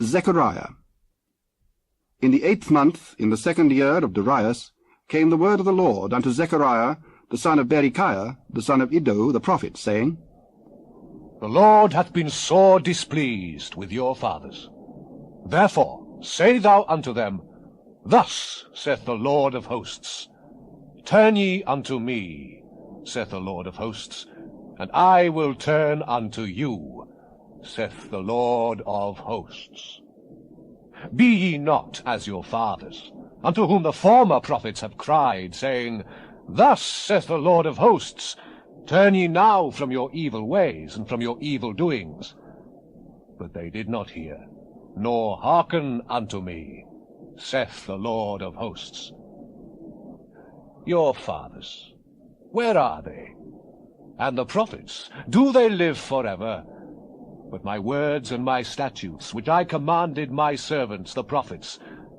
Zechariah. In the 8th month, in the 2nd year of Darius, came the word of the Lord unto Zechariah, the son of Berechiah, the son of Iddo, the prophet, saying, The Lord hath been sore displeased with your fathers. Therefore say thou unto them, Thus saith the Lord of hosts, Turn ye unto me, saith the Lord of hosts, and I will turn unto you, saith the Lord of hosts. Be ye not as your fathers, unto whom the former prophets have cried, saying, Thus saith the Lord of hosts, Turn ye now from your evil ways, and from your evil doings. But they did not hear, nor hearken unto me, saith the Lord of hosts. Your fathers, where are they? And the prophets, do they live forever? But my words and my statutes, which I commanded my servants the prophets,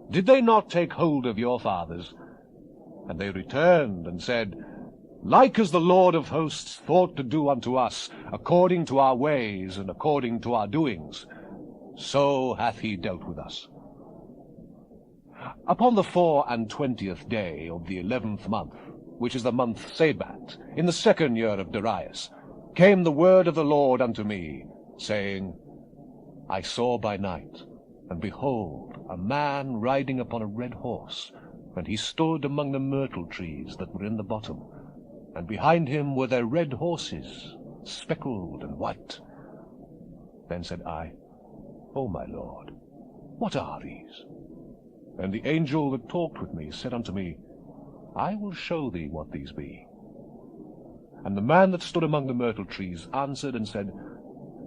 did they not take hold of your fathers? And they returned and said, Like as the Lord of hosts thought to do unto us, according to our ways and according to our doings, so hath he dealt with us. Upon the 24th day of the 11th month, which is the month Sabat, in the 2nd year of Darius, came the word of the Lord unto me, saying, I saw by night, and behold, a man riding upon a red horse, and he stood among the myrtle trees that were in the bottom, and behind him were their red horses, speckled and white. Then said I, O my Lord, what are these? And the angel that talked with me said unto me, I will show thee what these be. And the man that stood among the myrtle trees answered and said,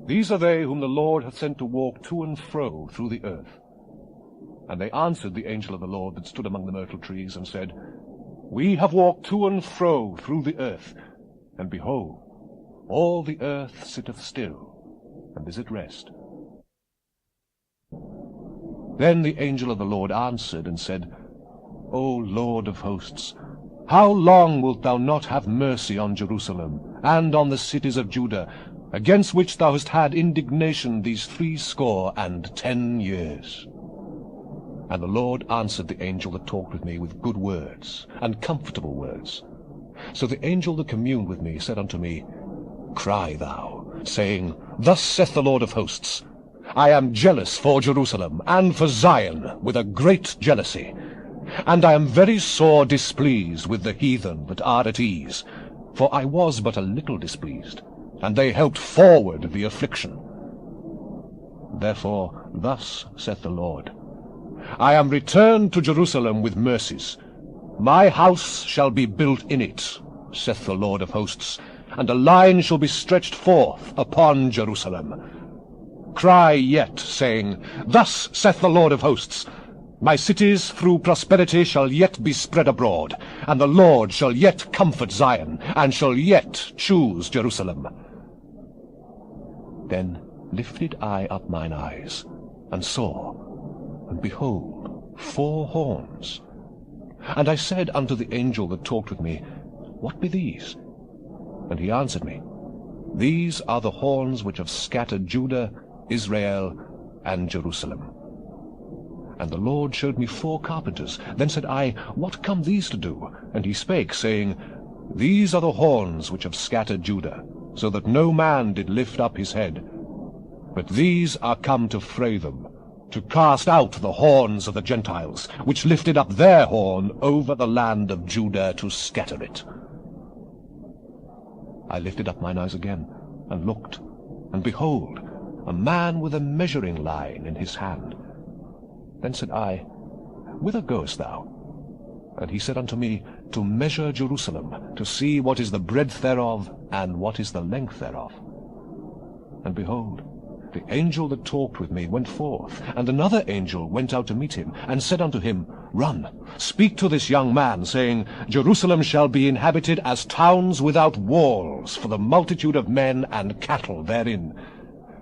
These are they whom the Lord hath sent to walk to and fro through the earth. And they answered the angel of the Lord that stood among the myrtle trees, and said, We have walked to and fro through the earth, and behold, all the earth sitteth still, and is at rest. Then the angel of the Lord answered and said, O Lord of hosts, how long wilt thou not have mercy on Jerusalem, and on the cities of Judah, against which thou hast had indignation these 70 years? And the Lord answered the angel that talked with me with good words, and comfortable words. So the angel that communed with me said unto me, Cry thou, saying, Thus saith the Lord of hosts, I am jealous for Jerusalem, and for Zion, with a great jealousy. And I am very sore displeased with the heathen that are at ease, for I was but a little displeased, and they helped forward the affliction. Therefore thus saith the Lord, I am returned to Jerusalem with mercies. My house shall be built in it, saith the Lord of hosts, and a line shall be stretched forth upon Jerusalem. Cry yet, saying, Thus saith the Lord of hosts, My cities through prosperity shall yet be spread abroad, and the Lord shall yet comfort Zion, and shall yet choose Jerusalem. Then lifted I up mine eyes, and saw, and behold, 4 horns. And I said unto the angel that talked with me, What be these? And he answered me, These are the horns which have scattered Judah, Israel, and Jerusalem. And the Lord showed me 4 carpenters. Then said I, What come these to do? And he spake, saying, These are the horns which have scattered Judah, so that no man did lift up his head. But these are come to fray them, to cast out the horns of the Gentiles, which lifted up their horn over the land of Judah to scatter it. I lifted up mine eyes again, and looked, and behold, a man with a measuring line in his hand. Then said I, Whither goest thou? And he said unto me, To measure Jerusalem, to see what is the breadth thereof, and what is the length thereof. And behold, the angel that talked with me went forth, and another angel went out to meet him, and said unto him, Run, speak to this young man, saying, Jerusalem shall be inhabited as towns without walls, for the multitude of men and cattle therein.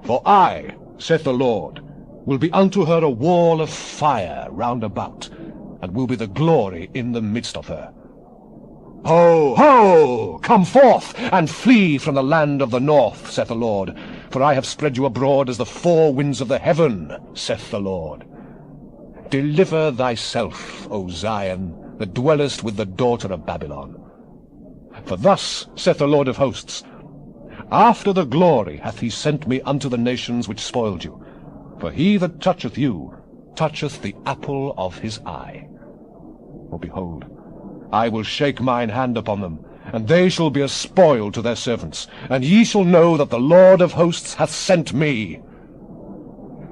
For I, saith the Lord, will be unto her a wall of fire round about, and will be the glory in the midst of her. Ho, ho! Come forth, and flee from the land of the north, saith the Lord. for I have spread you abroad as the four winds of the heaven, saith the Lord. Deliver thyself, O Zion, that dwellest with the daughter of Babylon. For thus saith the Lord of hosts, After the glory hath he sent me unto the nations which spoiled you. For he that toucheth you toucheth the apple of his eye. For behold, I will shake mine hand upon them, and they shall be a spoil to their servants, and ye shall know that the Lord of hosts hath sent me.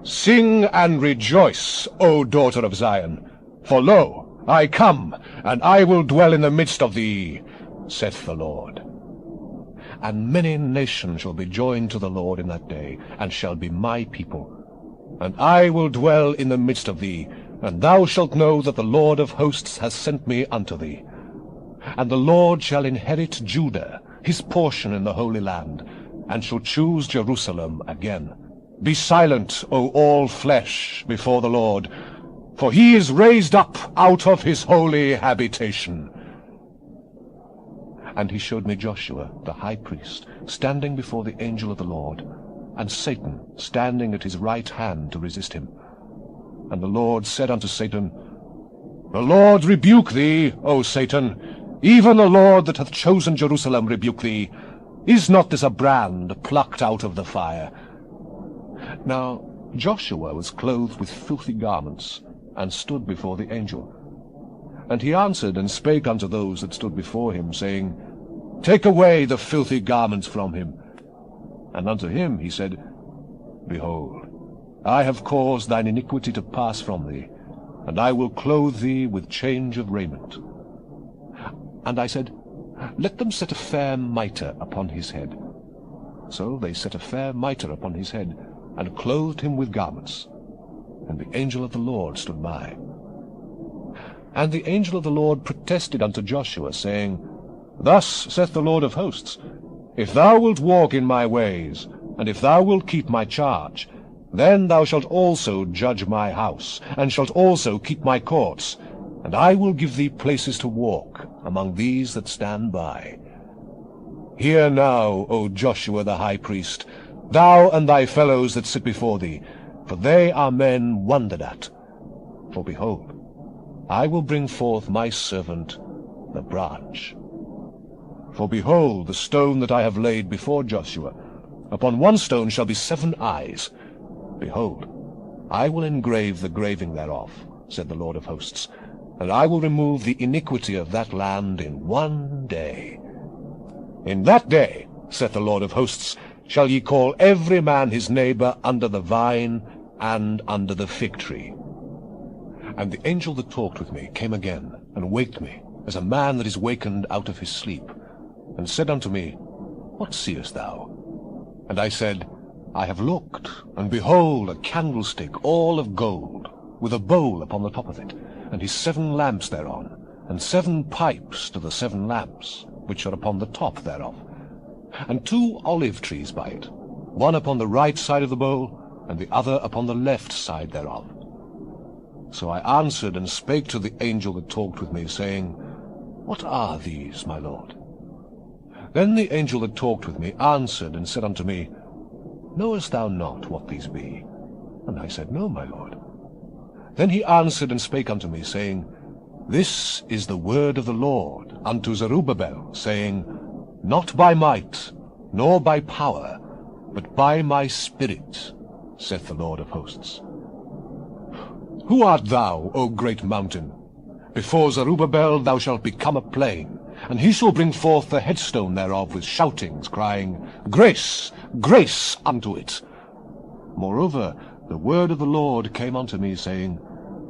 Sing and rejoice, O daughter of Zion, for lo, I come, and I will dwell in the midst of thee, saith the Lord. And many nations shall be joined to the Lord in that day, and shall be my people. And I will dwell in the midst of thee, and thou shalt know that the Lord of hosts hath sent me unto thee. And the Lord shall inherit Judah, his portion in the Holy Land, and shall choose Jerusalem again. Be silent, O all flesh, before the Lord, for he is raised up out of his holy habitation. And he showed me Joshua, the high priest, standing before the angel of the Lord, and Satan standing at his right hand to resist him. And the Lord said unto Satan, The Lord rebuke thee, O Satan, even the Lord that hath chosen Jerusalem rebuke thee. Is not this a brand plucked out of the fire? Now Joshua was clothed with filthy garments, and stood before the angel. And he answered and spake unto those that stood before him, saying, Take away the filthy garments from him. And unto him he said, Behold, I have caused thine iniquity to pass from thee, and I will clothe thee with change of raiment. And I said, Let them set a fair mitre upon his head. So they set a fair mitre upon his head, and clothed him with garments. And the angel of the Lord stood by. And the angel of the Lord protested unto Joshua, saying, Thus saith the Lord of hosts, If thou wilt walk in my ways, and if thou wilt keep my charge, then thou shalt also judge my house, and shalt also keep my courts, and I will give thee places to walk among these that stand by. Hear now, O Joshua the high priest, thou and thy fellows that sit before thee, for they are men wondered at. For behold, I will bring forth my servant, the branch. For behold, the stone that I have laid before Joshua, upon one stone shall be 7 eyes. Behold, I will engrave the graving thereof, said the Lord of hosts, and I will remove the iniquity of that land in one day. In that day, saith the Lord of hosts, shall ye call every man his neighbor under the vine and under the fig tree. And the angel that talked with me came again, and waked me, as a man that is wakened out of his sleep, and said unto me, What seest thou? And I said, I have looked, and behold, a candlestick all of gold, with a bowl upon the top of it, and his 7 lamps thereon, and 7 pipes to the 7 lamps, which are upon the top thereof, and 2 olive trees by it, one upon the right side of the bowl, and the other upon the left side thereof. So I answered and spake to the angel that talked with me, saying, What are these, my Lord? Then the angel that talked with me answered and said unto me, Knowest thou not what these be? And I said, No, my Lord. Then he answered and spake unto me, saying, This is the word of the Lord unto Zerubbabel, saying, Not by might, nor by power, but by my Spirit, saith the Lord of hosts. Who art thou, O great mountain? Before Zerubbabel thou shalt become a plain, and he shall bring forth the headstone thereof with shoutings, crying, Grace, grace unto it. Moreover, the word of the Lord came unto me, saying,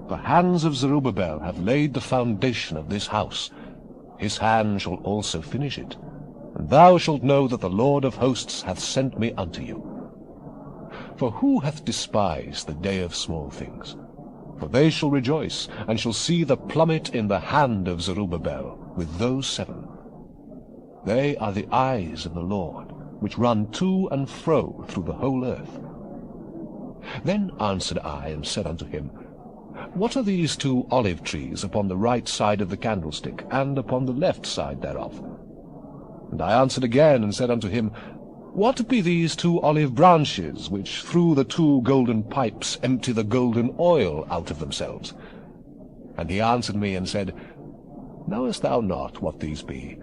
The hands of Zerubbabel have laid the foundation of this house. His hand shall also finish it. And thou shalt know that the Lord of hosts hath sent me unto you. For who hath despised the day of small things? For they shall rejoice, and shall see the plummet in the hand of Zerubbabel, with those 7. They are the eyes of the Lord, which run to and fro through the whole earth. Then answered I, and said unto him, What are these 2 olive trees upon the right side of the candlestick, and upon the left side thereof? And I answered again, and said unto him, What be these 2 olive branches, which through the 2 golden pipes empty the golden oil out of themselves? And he answered me and said, Knowest thou not what these be?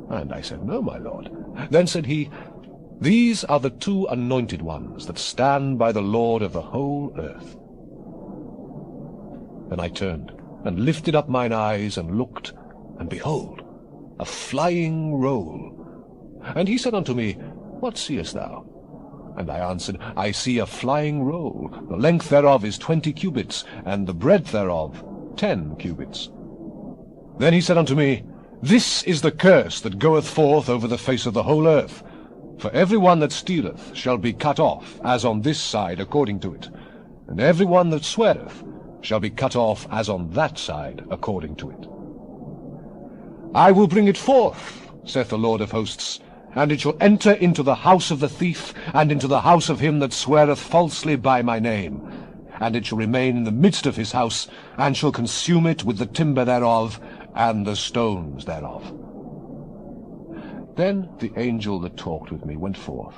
And I said, No, my lord. Then said he, These are the 2 anointed ones that stand by the Lord of the whole earth. Then I turned, and lifted up mine eyes, and looked, and behold, a flying roll. And he said unto me, What seest thou? And I answered, I see a flying roll. The length thereof is 20 cubits, and the breadth thereof 10 cubits. Then he said unto me, This is the curse that goeth forth over the face of the whole earth. For every one that stealeth shall be cut off, as on this side according to it, and every one that sweareth shall be cut off, as on that side according to it. I will bring it forth, saith the Lord of hosts, and it shall enter into the house of the thief, and into the house of him that sweareth falsely by my name. And it shall remain in the midst of his house, and shall consume it with the timber thereof, and the stones thereof. Then the angel that talked with me went forth,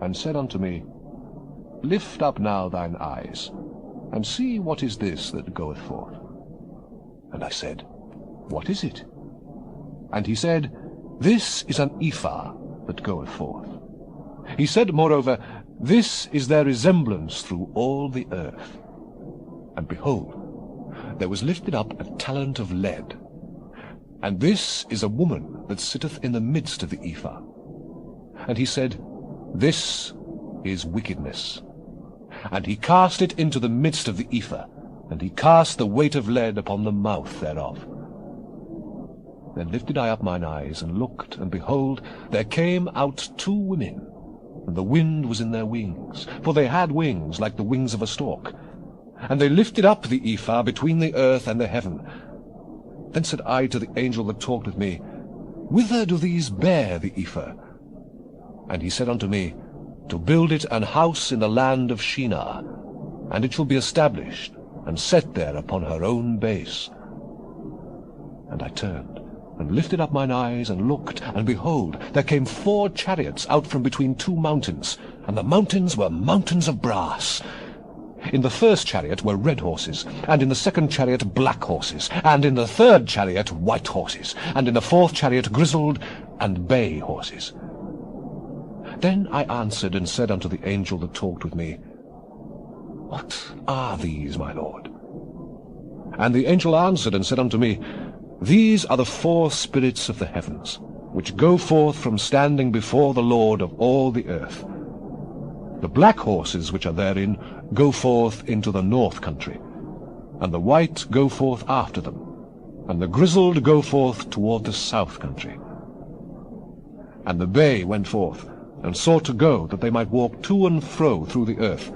and said unto me, Lift up now thine eyes, and see what is this that goeth forth. And I said, What is it? And he said, This is an ephah that goeth forth. He said, moreover, This is their resemblance through all the earth. And behold, there was lifted up a talent of lead, and this is a woman that sitteth in the midst of the ephah. And he said, This is wickedness. And he cast it into the midst of the ephah, and he cast the weight of lead upon the mouth thereof. Then lifted I up mine eyes, and looked, and behold, there came out 2 women, and the wind was in their wings, for they had wings like the wings of a stork. And they lifted up the ephah between the earth and the heaven. Then said I to the angel that talked with me, Whither do these bear the ephah? And he said unto me, To build it an house in the land of Shinar, and it shall be established, and set there upon her own base. And I turned, and lifted up mine eyes, and looked, and behold, there came 4 chariots out from between 2 mountains, and the mountains were mountains of brass. In the first chariot were red horses, and in the second chariot black horses, and in the third chariot white horses, and in the fourth chariot grizzled and bay horses. Then I answered and said unto the angel that talked with me, What are these, my lord? And the angel answered and said unto me, These are the 4 spirits of the heavens, which go forth from standing before the Lord of all the earth. The black horses which are therein go forth into the north country, and the white go forth after them, and the grizzled go forth toward the south country. And the bay went forth, and sought to go, that they might walk to and fro through the earth.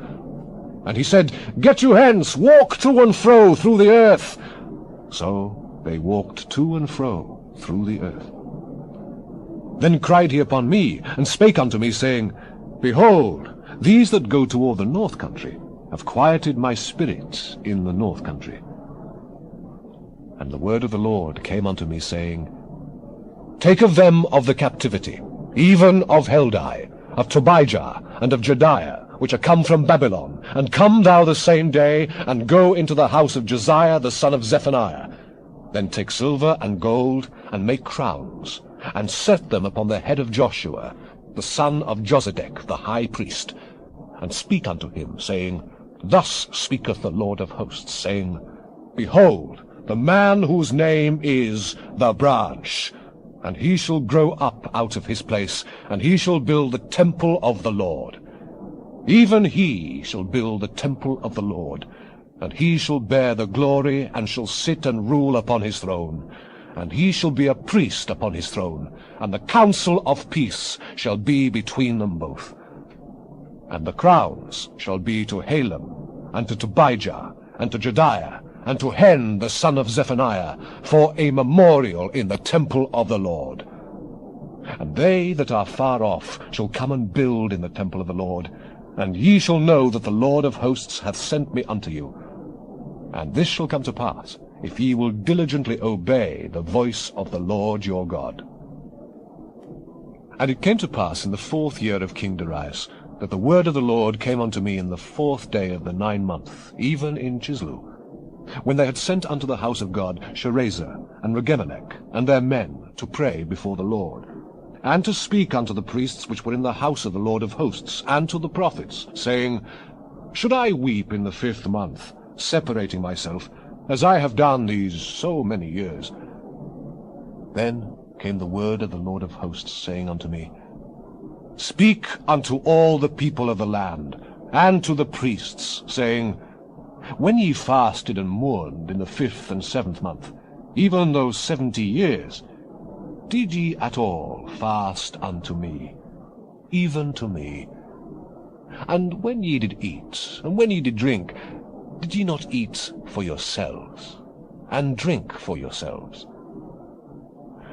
And he said, Get you hence, walk to and fro through the earth. So they walked to and fro through the earth. Then cried he upon me, and spake unto me, saying, Behold, these that go toward the north country have quieted my spirit in the north country. And the word of the Lord came unto me, saying, Take of them of the captivity, even of Heldai, of Tobijah, and of Jediah, which are come from Babylon, and come thou the same day, and go into the house of Josiah the son of Zephaniah. Then take silver and gold, and make crowns, and set them upon the head of Joshua, the son of Josedek, the high priest, and speak unto him, saying, Thus speaketh the Lord of hosts, saying, Behold, the man whose name is the branch, and he shall grow up out of his place, and he shall build the temple of the Lord. Even he shall build the temple of the Lord, and he shall bear the glory, and shall sit and rule upon his throne. And he shall be a priest upon his throne, and the counsel of peace shall be between them both. And the crowns shall be to Halem, and to Tobijah, and to Jediah, and to Hen the son of Zephaniah, for a memorial in the temple of the Lord. And they that are far off shall come and build in the temple of the Lord, and ye shall know that the Lord of hosts hath sent me unto you. And this shall come to pass, if ye will diligently obey the voice of the Lord your God. And it came to pass in the 4th year of King Darius, that the word of the Lord came unto me in the 4th day of the 9th month, even in Chislu, when they had sent unto the house of God Sherezer and Regemelech and their men to pray before the Lord, and to speak unto the priests which were in the house of the Lord of hosts, and to the prophets, saying, Should I weep in the 5th month, separating myself, as I have done these so many years? Then came the word of the Lord of hosts, saying unto me, Speak unto all the people of the land, and to the priests, saying, When ye fasted and mourned in the 5th and 7th month, even those 70 years, did ye at all fast unto me, even to me? And when ye did eat, and when ye did drink, did ye not eat for yourselves, and drink for yourselves?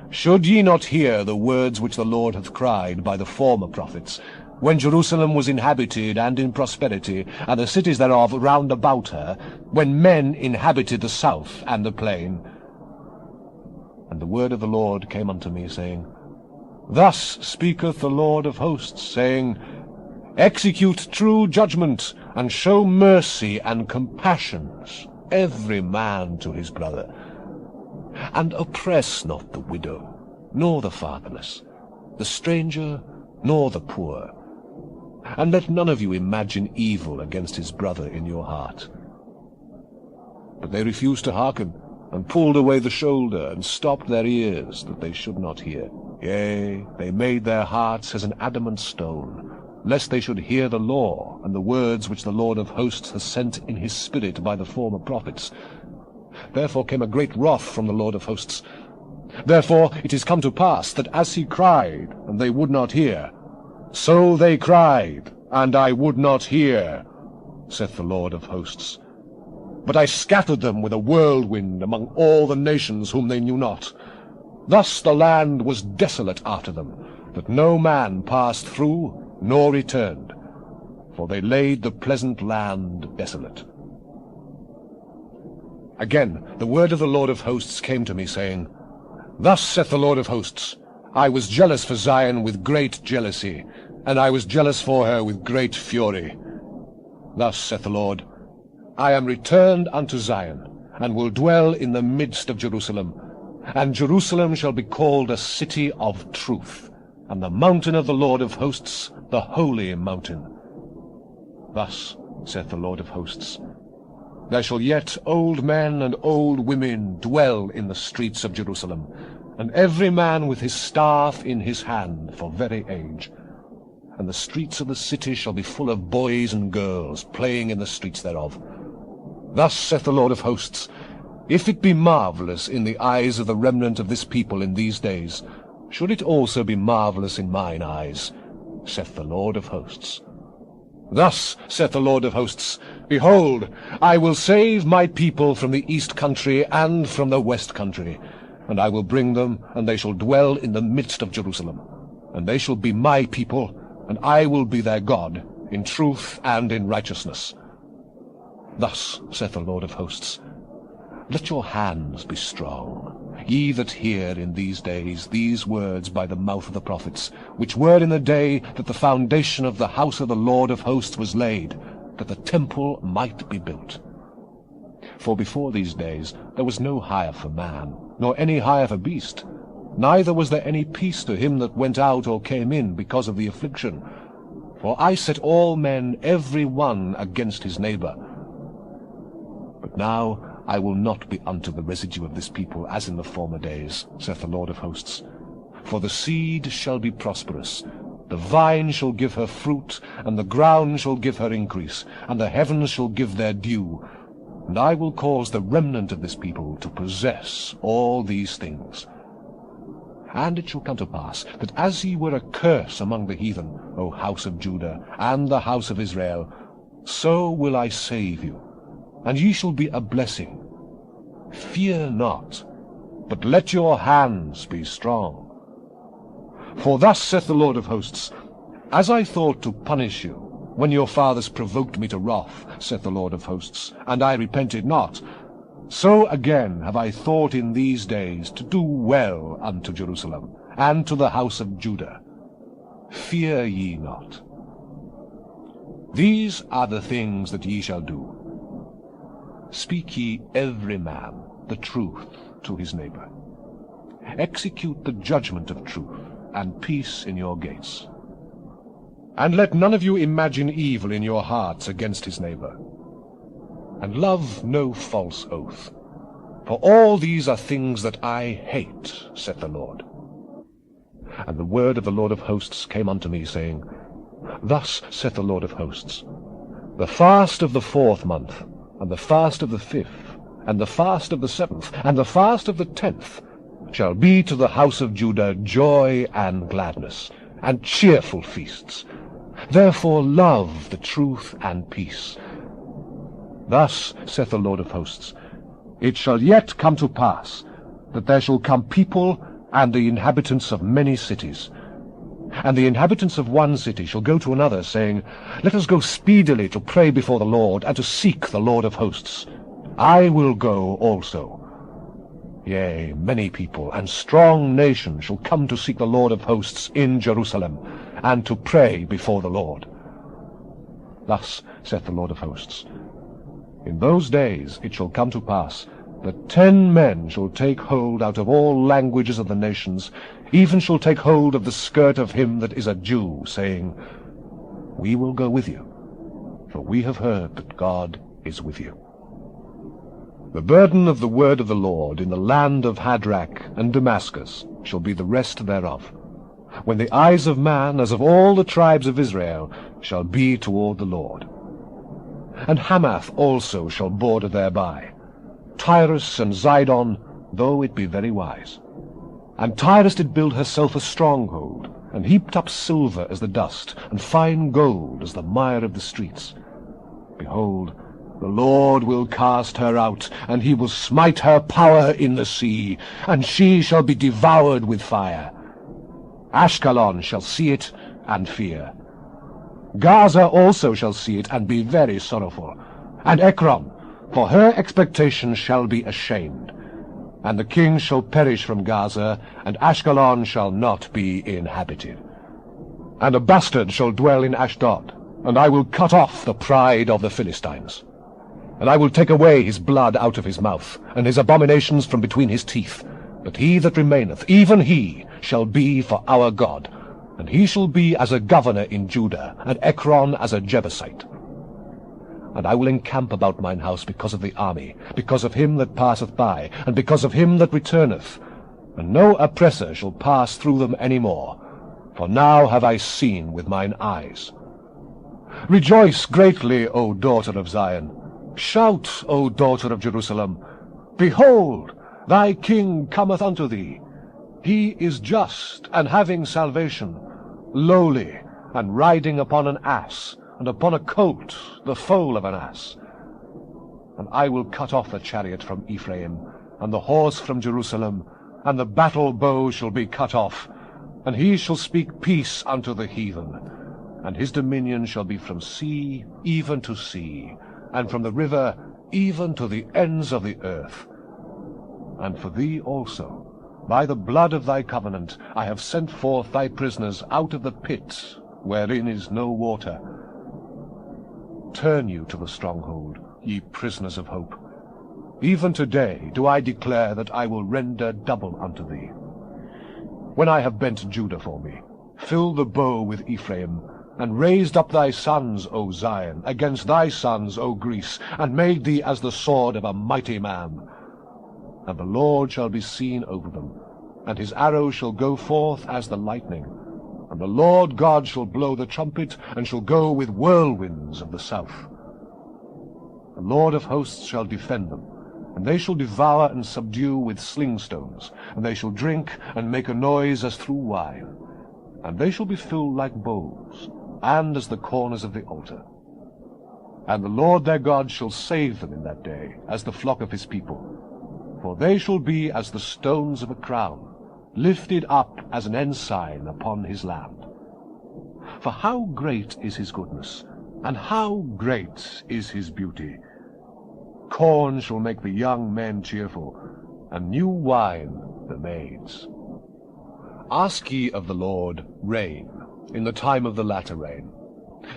Should ye not hear the words which the Lord hath cried by the former prophets, when Jerusalem was inhabited and in prosperity, and the cities thereof round about her, when men inhabited the south and the plain? And the word of the Lord came unto me, saying, Thus speaketh the Lord of hosts, saying, Execute true judgment, and show mercy and compassions, every man to his brother. And oppress not the widow, nor the fatherless, the stranger, nor the poor. And let none of you imagine evil against his brother in your heart. But they refused to hearken, and pulled away the shoulder, and stopped their ears, that they should not hear. Yea, they made their hearts as an adamant stone, lest they should hear the law, and the words which the Lord of hosts has sent in his spirit by the former prophets. Therefore came a great wrath from the Lord of hosts. Therefore it is come to pass, that as he cried, and they would not hear, so they cried, and I would not hear, saith the Lord of hosts. But I scattered them with a whirlwind among all the nations whom they knew not. Thus the land was desolate after them, that no man passed through, nor returned, for they laid the pleasant land desolate. Again the word of the Lord of hosts came to me, saying, Thus saith the Lord of hosts, I was jealous for Zion with great jealousy, and I was jealous for her with great fury. Thus saith the Lord, I am returned unto Zion, and will dwell in the midst of Jerusalem, and Jerusalem shall be called a city of truth, and the mountain of the Lord of hosts, the holy mountain. Thus saith the Lord of hosts, There shall yet old men and old women dwell in the streets of Jerusalem, and every man with his staff in his hand for very age. And the streets of the city shall be full of boys and girls playing in the streets thereof. Thus saith the Lord of hosts, If it be marvelous in the eyes of the remnant of this people in these days, should it also be marvelous in mine eyes, saith the Lord of hosts. Thus saith the Lord of hosts, Behold, I will save my people from the east country and from the west country, and I will bring them, and they shall dwell in the midst of Jerusalem. And they shall be my people, and I will be their God, in truth and in righteousness. Thus saith the Lord of hosts, Let your hands be strong, ye that hear in these days these words by the mouth of the prophets, which were in the day that the foundation of the house of the Lord of hosts was laid, that the temple might be built. For before these days there was no hire for man, nor any hire for beast, neither was there any peace to him that went out or came in because of the affliction. For I set all men every one against his neighbor. But now I will not be unto the residue of this people as in the former days, saith the Lord of hosts. For the seed shall be prosperous, the vine shall give her fruit, and the ground shall give her increase, and the heavens shall give their dew. And I will cause the remnant of this people to possess all these things. And it shall come to pass, that as ye were a curse among the heathen, O house of Judah, and the house of Israel, so will I save you, and ye shall be a blessing. Fear not, but let your hands be strong. For thus saith the Lord of hosts, As I thought to punish you, when your fathers provoked me to wrath, saith the Lord of hosts, and I repented not, so again have I thought in these days to do well unto Jerusalem, and to the house of Judah. fear ye not. These are the things that ye shall do. Speak ye every man the truth to his neighbor. Execute the judgment of truth, and peace in your gates. And let none of you imagine evil in your hearts against his neighbor. And love no false oath. For all these are things that I hate, saith the Lord. And the word of the Lord of hosts came unto me, saying, Thus saith the Lord of hosts, The fast of the 4th month, and the fast of the 5th, and the fast of the 7th, and the fast of the 10th, shall be to the house of Judah joy and gladness, and cheerful feasts. Therefore love the truth and peace. Thus saith the Lord of hosts, It shall yet come to pass, that there shall come people and the inhabitants of many cities. And the inhabitants of one city shall go to another, saying, Let us go speedily to pray before the Lord, and to seek the Lord of hosts. I will go also. Yea, many people and strong nations shall come to seek the Lord of hosts in Jerusalem, and to pray before the Lord. Thus saith the Lord of hosts, In those days it shall come to pass, that 10 men shall take hold out of all languages of the nations, even shall take hold of the skirt of him that is a Jew, saying, We will go with you, for we have heard that God is with you. The burden of the word of the Lord in the land of Hadrach and Damascus shall be the rest thereof, when the eyes of man, as of all the tribes of Israel, shall be toward the Lord. And Hamath also shall border thereby, Tyrus and Zidon, though it be very wise. And Tyrus did build herself a stronghold, and heaped up silver as the dust, and fine gold as the mire of the streets. Behold, the Lord will cast her out, and he will smite her power in the sea, and she shall be devoured with fire. Ashkelon shall see it, and fear. Gaza also shall see it, and be very sorrowful. And Ekron, for her expectation shall be ashamed. And the king shall perish from Gaza, and Ashkelon shall not be inhabited. And a bastard shall dwell in Ashdod, and I will cut off the pride of the Philistines. And I will take away his blood out of his mouth, and his abominations from between his teeth. But he that remaineth, even he, shall be for our God, and he shall be as a governor in Judah, and Ekron as a Jebusite. And I will encamp about mine house because of the army, because of him that passeth by, and because of him that returneth. And no oppressor shall pass through them any more, for now have I seen with mine eyes. Rejoice greatly, O daughter of Zion. Shout, O daughter of Jerusalem. Behold, thy king cometh unto thee. He is just, and having salvation, lowly, and riding upon an ass, and upon a colt, the foal of an ass. And I will cut off the chariot from Ephraim, and the horse from Jerusalem, and the battle bow shall be cut off, and he shall speak peace unto the heathen. And his dominion shall be from sea even to sea, and from the river even to the ends of the earth. And for thee also, by the blood of thy covenant, I have sent forth thy prisoners out of the pit, wherein is no water. Turn you to the stronghold, ye prisoners of hope. Even today do I declare that I will render double unto thee. When I have bent Judah for me, fill the bow with Ephraim, and raised up thy sons, O Zion, against thy sons, O Greece, and made thee as the sword of a mighty man. And the Lord shall be seen over them, and his arrow shall go forth as the lightning. And the Lord God shall blow the trumpet, and shall go with whirlwinds of the south. The Lord of hosts shall defend them, and they shall devour and subdue with slingstones, and they shall drink and make a noise as through wine. And they shall be filled like bowls, and as the corners of the altar. And the Lord their God shall save them in that day, as the flock of his people. For they shall be as the stones of a crown, lifted up as an ensign upon his land. For how great is his goodness, and how great is his beauty! Corn shall make the young men cheerful, and new wine the maids. Ask ye of the Lord rain, in the time of the latter rain.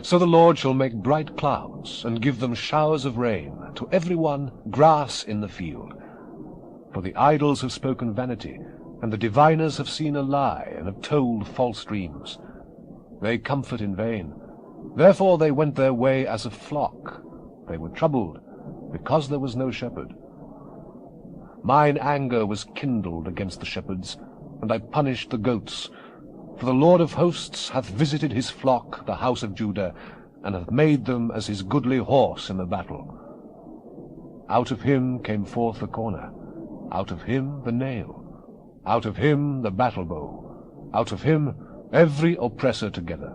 So the Lord shall make bright clouds, and give them showers of rain, to every one grass in the field. For the idols have spoken vanity, and the diviners have seen a lie, and have told false dreams. They comfort in vain. Therefore they went their way as a flock. They were troubled, because there was no shepherd. Mine anger was kindled against the shepherds, and I punished the goats. For the Lord of hosts hath visited his flock, the house of Judah, and hath made them as his goodly horse in the battle. Out of him came forth the corner, out of him the nail, out of him the battle bow, out of him every oppressor together.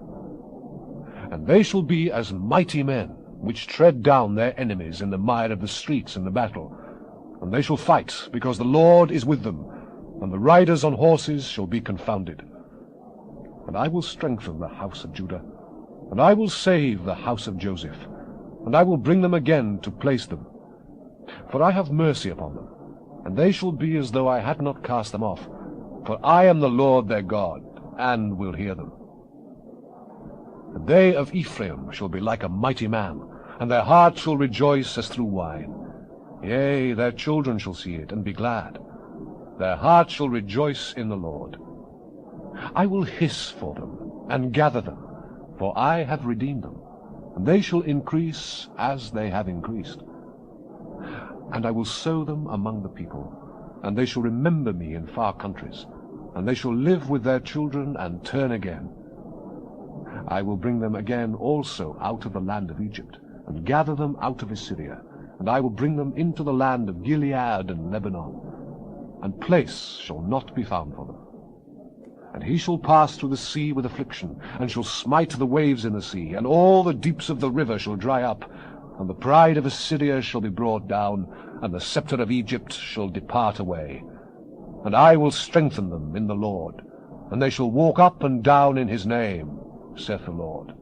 And they shall be as mighty men, which tread down their enemies in the mire of the streets in the battle. And they shall fight, because the Lord is with them, and the riders on horses shall be confounded. And I will strengthen the house of Judah, and I will save the house of Joseph, and I will bring them again to place them. For I have mercy upon them, and they shall be as though I had not cast them off. For I am the Lord their God, and will hear them. And they of Ephraim shall be like a mighty man, and their heart shall rejoice as through wine. Yea, their children shall see it, and be glad. Their heart shall rejoice in the Lord. I will hiss for them, and gather them, for I have redeemed them, and they shall increase as they have increased. And I will sow them among the people, and they shall remember me in far countries, and they shall live with their children, and turn again. I will bring them again also out of the land of Egypt, and gather them out of Assyria, and I will bring them into the land of Gilead and Lebanon, and place shall not be found for them. And he shall pass through the sea with affliction, and shall smite the waves in the sea, and all the deeps of the river shall dry up, and the pride of Assyria shall be brought down, and the scepter of Egypt shall depart away. And I will strengthen them in the Lord, and they shall walk up and down in his name, saith the Lord.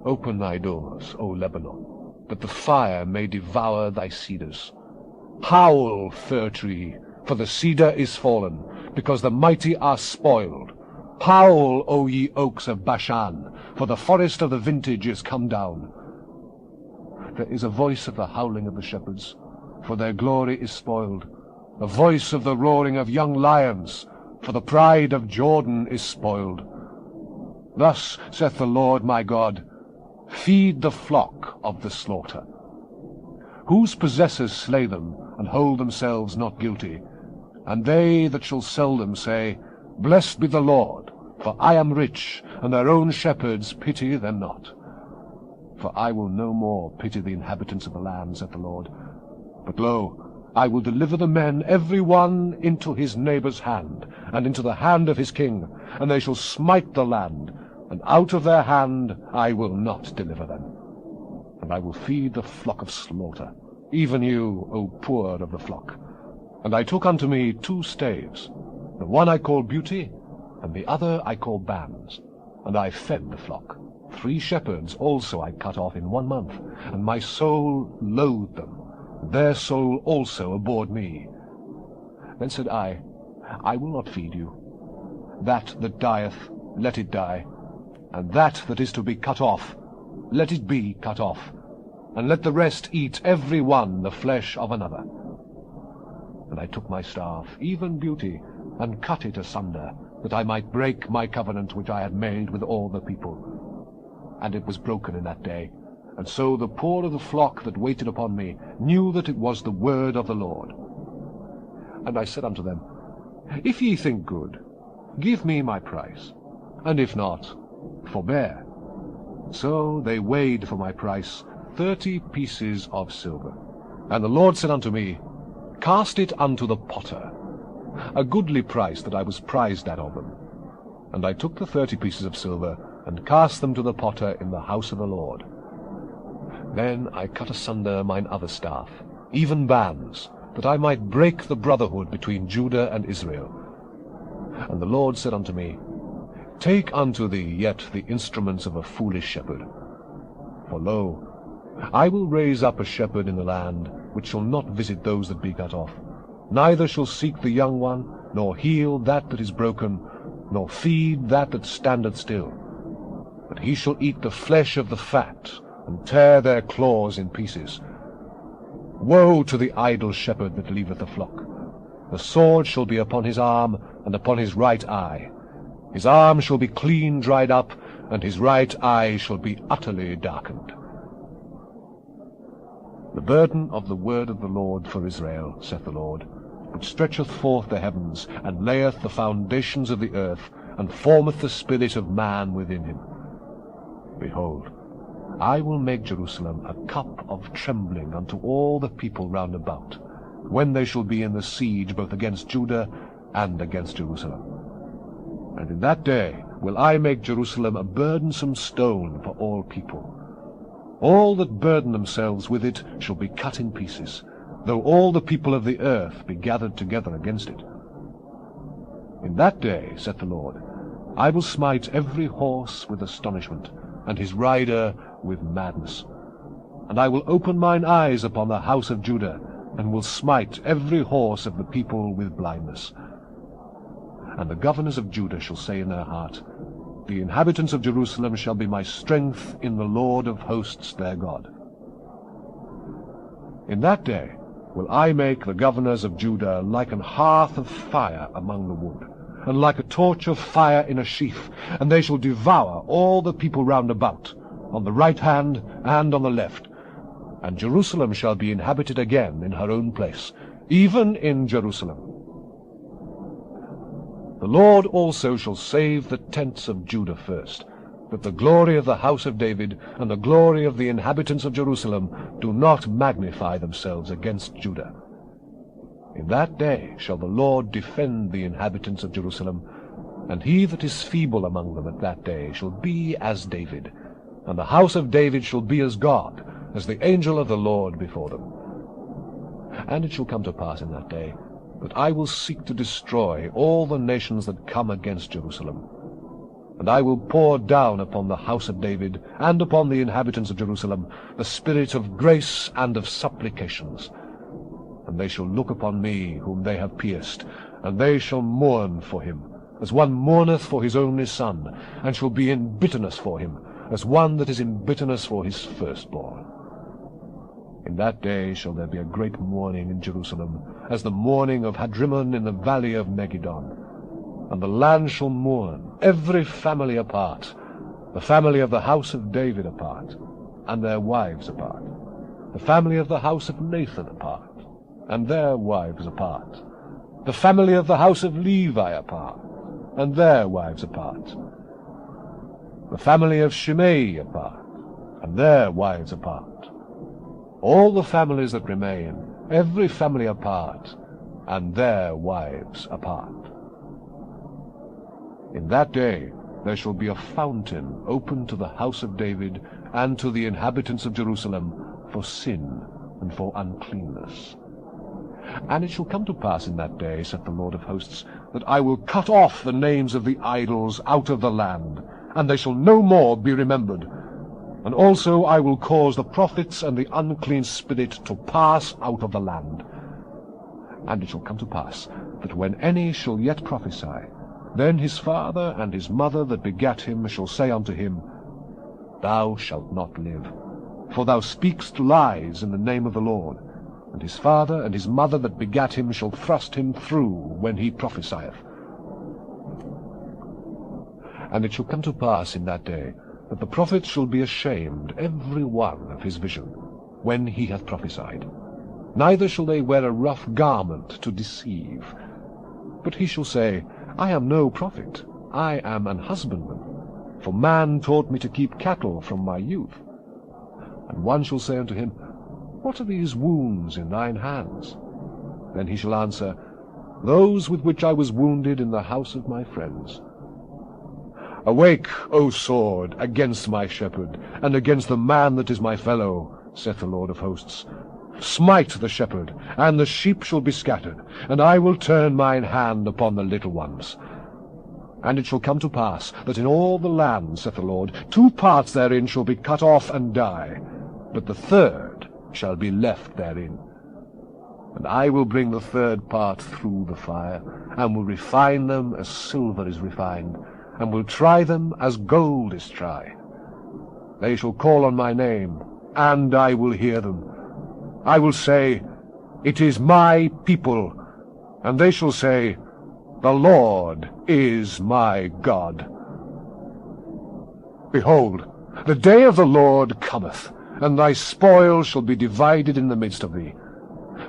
Open thy doors, O Lebanon, that the fire may devour thy cedars. Howl, fir tree, for the cedar is fallen, because the mighty are spoiled. Howl, O ye oaks of Bashan, for the forest of the vintage is come down. There is a voice of the howling of the shepherds, for their glory is spoiled, a voice of the roaring of young lions, for the pride of Jordan is spoiled. Thus saith the Lord my God, feed the flock of the slaughter. Whose possessors slay them, and hold themselves not guilty? And they that shall sell them say, Blessed be the Lord, for I am rich, and their own shepherds pity them not. For I will no more pity the inhabitants of the land, saith the Lord. But lo, I will deliver the men every one into his neighbour's hand, and into the hand of his king, and they shall smite the land, and out of their hand I will not deliver them. And I will feed the flock of slaughter, even you, O poor of the flock. And I took unto me 2 staves, the one I call Beauty, and the other I call Bands, and I fed the flock. 3 shepherds also I cut off in 1 month, and my soul loathed them, and their soul also abhorred me. Then said I will not feed you. That dieth, let it die, and that is to be cut off, let it be cut off, and let the rest eat every one the flesh of another. And I took my staff, even Beauty, and cut it asunder, that I might break my covenant which I had made with all the people. And it was broken in that day, and so the poor of the flock that waited upon me knew that it was the word of the Lord. And I said unto them, If ye think good, give me my price, and if not, forbear. So they weighed for my price 30 pieces of silver. And the Lord said unto me, Cast it unto the potter, a goodly price that I was prized at of them. And I took the 30 pieces of silver, and cast them to the potter in the house of the Lord. Then I cut asunder mine other staff, even Bands, that I might break the brotherhood between Judah and Israel. And the Lord said unto me, Take unto thee yet the instruments of a foolish shepherd. For lo, I will raise up a shepherd in the land, which shall not visit those that be cut off, neither shall seek the young one, nor heal that is broken, nor feed that standeth still. But he shall eat the flesh of the fat, and tear their claws in pieces. Woe to the idle shepherd that leaveth the flock! The sword shall be upon his arm, and upon his right eye. His arm shall be clean dried up, and his right eye shall be utterly darkened. The burden of the word of the Lord for Israel, saith the Lord, which stretcheth forth the heavens, and layeth the foundations of the earth, and formeth the spirit of man within him. Behold, I will make Jerusalem a cup of trembling unto all the people round about, when they shall be in the siege both against Judah and against Jerusalem. And in that day will I make Jerusalem a burdensome stone for all people. All that burden themselves with it shall be cut in pieces, though all the people of the earth be gathered together against it. In that day, saith the Lord, I will smite every horse with astonishment, and his rider with madness. And I will open mine eyes upon the house of Judah, and will smite every horse of the people with blindness. And the governors of Judah shall say in their heart, The inhabitants of Jerusalem shall be my strength in the Lord of hosts their God. In that day will I make the governors of Judah like an hearth of fire among the wood, and like a torch of fire in a sheaf, and they shall devour all the people round about, on the right hand and on the left. And Jerusalem shall be inhabited again in her own place, even in Jerusalem. The Lord also shall save the tents of Judah first, that the glory of the house of David and the glory of the inhabitants of Jerusalem do not magnify themselves against Judah. In that day shall the Lord defend the inhabitants of Jerusalem, and he that is feeble among them at that day shall be as David, and the house of David shall be as God, as the angel of the Lord before them. And it shall come to pass in that day, that I will seek to destroy all the nations that come against Jerusalem. And I will pour down upon the house of David, and upon the inhabitants of Jerusalem, the spirit of grace and of supplications. And they shall look upon me, whom they have pierced, and they shall mourn for him, as one mourneth for his only son, and shall be in bitterness for him, as one that is in bitterness for his firstborn. In that day shall there be a great mourning in Jerusalem, as the mourning of Hadrimmon in the valley of Megiddon. And the land shall mourn, every family apart, the family of the house of David apart, and their wives apart, the family of the house of Nathan apart, and their wives apart, the family of the house of Levi apart, and their wives apart, the family of Shimei apart, and their wives apart, all the families that remain, every family apart, and their wives apart. In that day there shall be a fountain open to the house of David, and to the inhabitants of Jerusalem, for sin and for uncleanness. And it shall come to pass in that day, saith the Lord of hosts, that I will cut off the names of the idols out of the land, and they shall no more be remembered. And also I will cause the prophets and the unclean spirit to pass out of the land. And it shall come to pass, that when any shall yet prophesy, then his father and his mother that begat him shall say unto him, Thou shalt not live, for thou speakest lies in the name of the Lord. And his father and his mother that begat him shall thrust him through when he prophesieth. And it shall come to pass in that day, that the prophet shall be ashamed every one of his vision, when he hath prophesied. Neither shall they wear a rough garment to deceive. But he shall say, I am no prophet, I am an husbandman, for man taught me to keep cattle from my youth. And one shall say unto him, What are these wounds in thine hands? Then he shall answer, Those with which I was wounded in the house of my friends. Awake, O sword, against my shepherd, and against the man that is my fellow, saith the Lord of hosts. Smite the shepherd, and the sheep shall be scattered, and I will turn mine hand upon the little ones. And it shall come to pass, that in all the land, saith the Lord, 2 parts therein shall be cut off and die, but the third shall be left therein. And I will bring the third part through the fire, and will refine them as silver is refined, and will try them as gold is tried. They shall call on my name, and I will hear them. I will say, It is my people, and they shall say, The Lord is my God. Behold, the day of the Lord cometh, and thy spoil shall be divided in the midst of thee.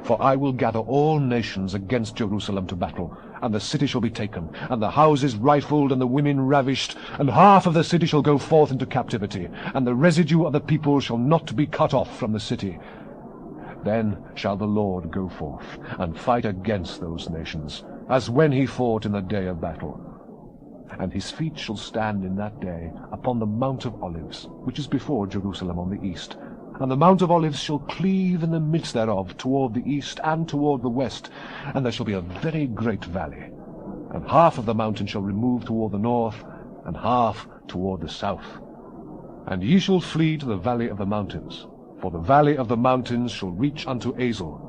For I will gather all nations against Jerusalem to battle, and the city shall be taken, and the houses rifled, and the women ravished, and half of the city shall go forth into captivity, and the residue of the people shall not be cut off from the city. Then shall the Lord go forth, and fight against those nations, as when he fought in the day of battle. And his feet shall stand in that day upon the Mount of Olives, which is before Jerusalem on the east. And the Mount of Olives shall cleave in the midst thereof toward the east and toward the west, and there shall be a very great valley. And half of the mountain shall remove toward the north, and half toward the south. And ye shall flee to the valley of the mountains, for the valley of the mountains shall reach unto Azel.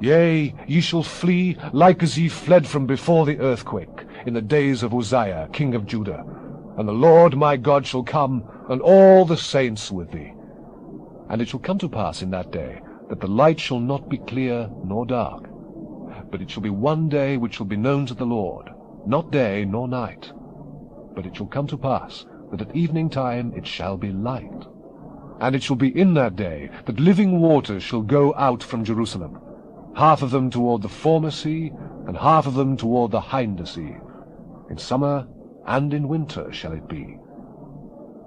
Yea, ye shall flee like as ye fled from before the earthquake, in the days of Uzziah, king of Judah. And the Lord my God shall come, and all the saints with thee. And it shall come to pass in that day, that the light shall not be clear nor dark, but it shall be one day which shall be known to the Lord, not day nor night. But it shall come to pass, that at evening time it shall be light. And it shall be in that day, that living waters shall go out from Jerusalem, half of them toward the former sea, and half of them toward the hinder sea. In summer and in winter shall it be.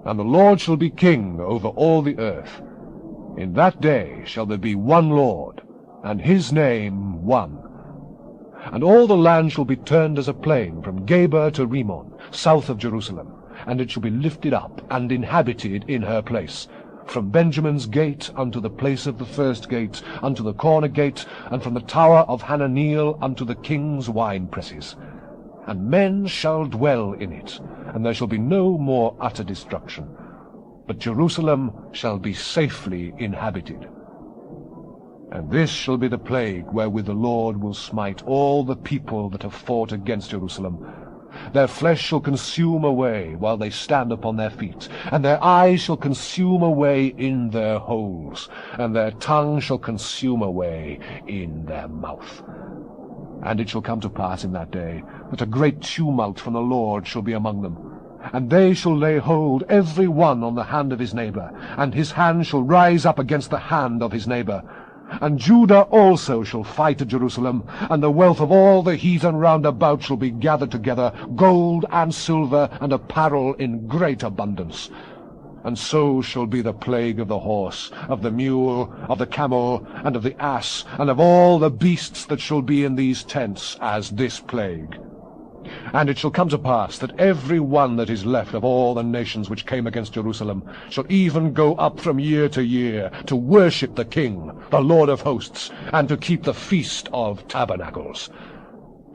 And the Lord shall be king over all the earth. In that day shall there be one Lord, and his name one. And all the land shall be turned as a plain from Geber to Rimmon, south of Jerusalem, and it shall be lifted up and inhabited in her place, from Benjamin's gate unto the place of the first gate, unto the corner gate, and from the tower of Hananeel unto the king's winepresses. And men shall dwell in it, and there shall be no more utter destruction. But Jerusalem shall be safely inhabited. And this shall be the plague wherewith the Lord will smite all the people that have fought against Jerusalem. Their flesh shall consume away while they stand upon their feet, and their eyes shall consume away in their holes, and their tongue shall consume away in their mouth. And it shall come to pass in that day, that a great tumult from the Lord shall be among them. And they shall lay hold every one on the hand of his neighbor, and his hand shall rise up against the hand of his neighbor. And Judah also shall fight at Jerusalem, and the wealth of all the heathen round about shall be gathered together, gold and silver and apparel in great abundance. And so shall be the plague of the horse, of the mule, of the camel, and of the ass, and of all the beasts that shall be in these tents, as this plague. And it shall come to pass that every one that is left of all the nations which came against Jerusalem shall even go up from year to year to worship the King, the Lord of hosts, and to keep the feast of tabernacles.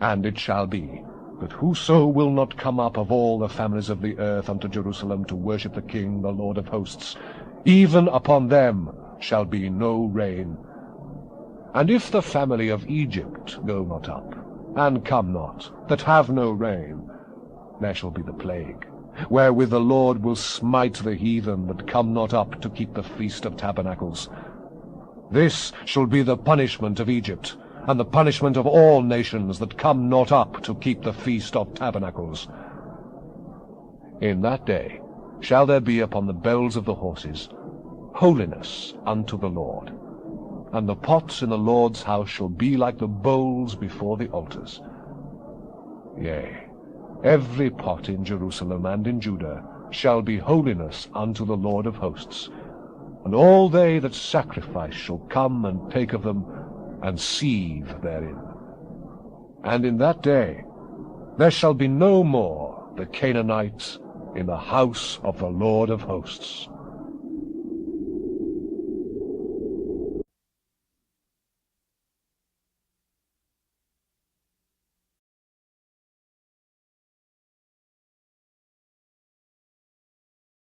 And it shall be, that whoso will not come up of all the families of the earth unto Jerusalem to worship the King, the Lord of hosts, even upon them shall be no rain. And if the family of Egypt go not up, and come not, that have no rain, there shall be the plague, wherewith the Lord will smite the heathen that come not up to keep the feast of tabernacles. This shall be the punishment of Egypt, and the punishment of all nations that come not up to keep the feast of tabernacles. In that day shall there be upon the bells of the horses holiness unto the Lord. And the pots in the Lord's house shall be like the bowls before the altars. Yea, every pot in Jerusalem and in Judah shall be holiness unto the Lord of hosts. And all they that sacrifice shall come and take of them, and seethe therein. And in that day there shall be no more the Canaanites in the house of the Lord of hosts.